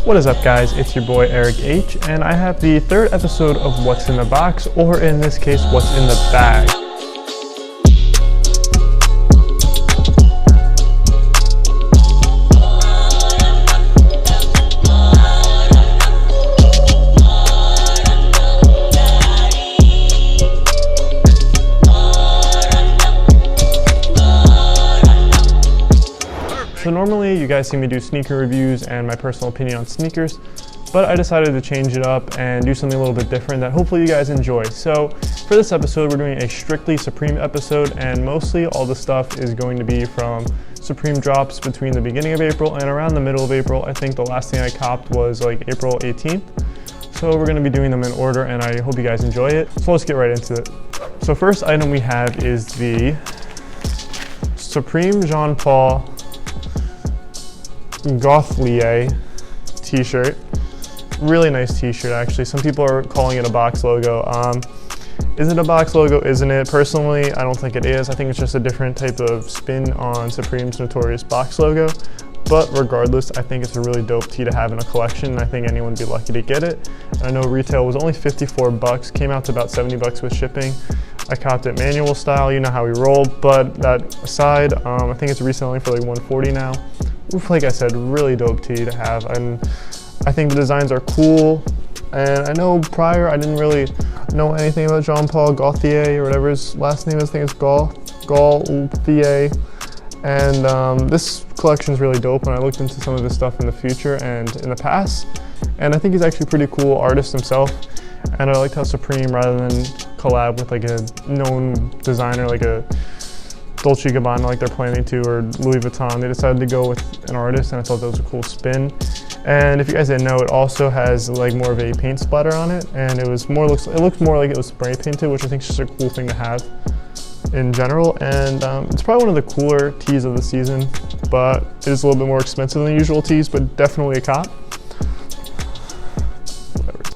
What is up, guys? It's your boy Eric H, and I have the third episode of What's in the Box, or in this case, What's in the Bag. So normally you guys see me do sneaker reviews and my personal opinion on sneakers, but I decided to change it up and do something a little bit different that hopefully you guys enjoy. So for this episode, we're doing a strictly Supreme episode, and mostly all the stuff is going to be from Supreme drops between the beginning of April and around the middle of April. I think the last thing I copped was like April 18th. So we're going to be doing them in order, and I hope you guys enjoy it. So let's get right into it. So first item we have is the Supreme Jean Paul Gaultier t-shirt. Really nice t-shirt, actually. Some people are calling it a box logo. Is it a box logo? Isn't it? Personally, I don't think it is. I think it's just a different type of spin on Supreme's notorious box logo. But regardless, I think it's a really dope tee to have in a collection, and I think anyone would be lucky to get it. And I know retail was only 54 bucks, came out to about 70 bucks with shipping. I copped it manual style, you know how we roll, but that aside, I think it's reselling for like 140 now. Like I said, really dope tee to have, and I think the designs are cool. And I know prior I didn't really know anything about Jean Paul Gaultier or whatever his last name is. I think it's Gaultier. And this collection is really dope, and I looked into some of this stuff in the future and in the past, and I think he's actually a pretty cool artist himself. And I liked how Supreme, rather than collab with like a known designer like a Dolce & Gabbana like they're planning to, or Louis Vuitton, they decided to go with an artist, and I thought that was a cool spin. And if you guys didn't know, it also has like more of a paint splatter on it, and it looked more like it was spray painted, which I think is just a cool thing to have in general. And it's probably one of the cooler tees of the season, but it is a little bit more expensive than usual tees, but definitely a cop.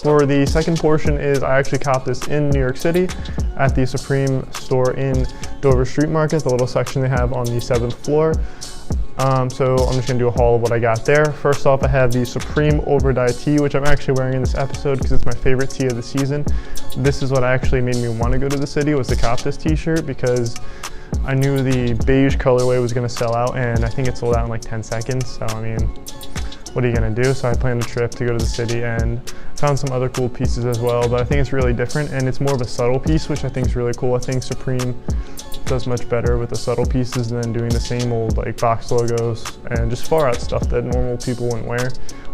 For the second portion is I actually copped this in New York City at the Supreme store in Dover Street Market, the little section they have on the 7th floor. So I'm just gonna do a haul of what I got there. First off, I have the Supreme Overdye tee, which I'm actually wearing in this episode because it's my favorite tee of the season. This is what actually made me want to go to the city, was to cop this t-shirt, because I knew the beige colorway was gonna sell out, and I think it sold out in like 10 seconds. So I mean, what are you gonna do? So I planned a trip to go to the city and found some other cool pieces as well, but I think it's really different, and it's more of a subtle piece, which I think is really cool. I think Supreme does much better with the subtle pieces than doing the same old like box logos and just far out stuff that normal people wouldn't wear.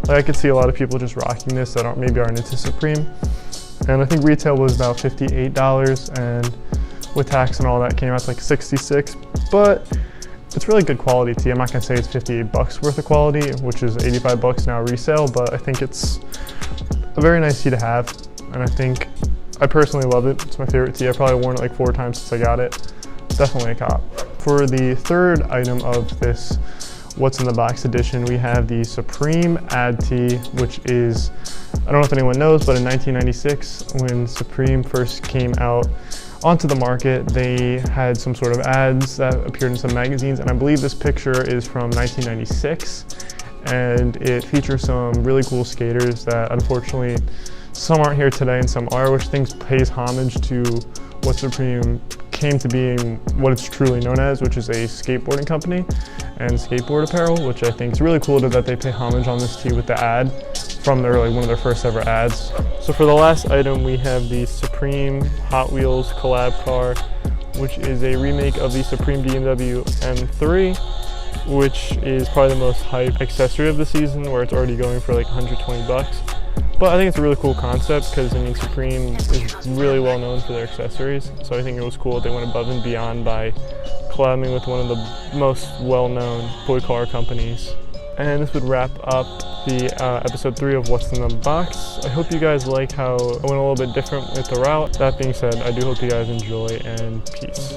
Like I could see a lot of people just rocking this that maybe aren't into Supreme, and I think retail was about $58, and with tax and all that came out to like 66, but it's really good quality tee. I'm not gonna say it's 58 bucks worth of quality, which is 85 bucks now resale, but I think it's a very nice tee to have, and I personally love it. It's my favorite tee. I've probably worn it like 4 times since I got it. Definitely a cop. For the third item of this What's in the Box edition, we have the Supreme ad tee, which is, I don't know if anyone knows, but in 1996, when Supreme first came out onto the market, they had some sort of ads that appeared in some magazines, and I believe this picture is from 1996, and it features some really cool skaters that unfortunately some aren't here today and some are, which I think pays homage to what Supreme came to being, what it's truly known as, which is a skateboarding company and skateboard apparel, which I think is really cool that they pay homage on this tee with the ad from one of their first ever ads. So for the last item, we have the Supreme Hot Wheels collab car, which is a remake of the Supreme BMW M3, which is probably the most hyped accessory of the season, where it's already going for like 120 bucks. But I think it's a really cool concept because, I mean, Supreme is really well known for their accessories. So I think it was cool that they went above and beyond by collabing with one of the most well-known toy car companies. And this would wrap up the episode 3 of What's in the Box. I hope you guys like how I went a little bit different with the route. That being said, I do hope you guys enjoy, and peace.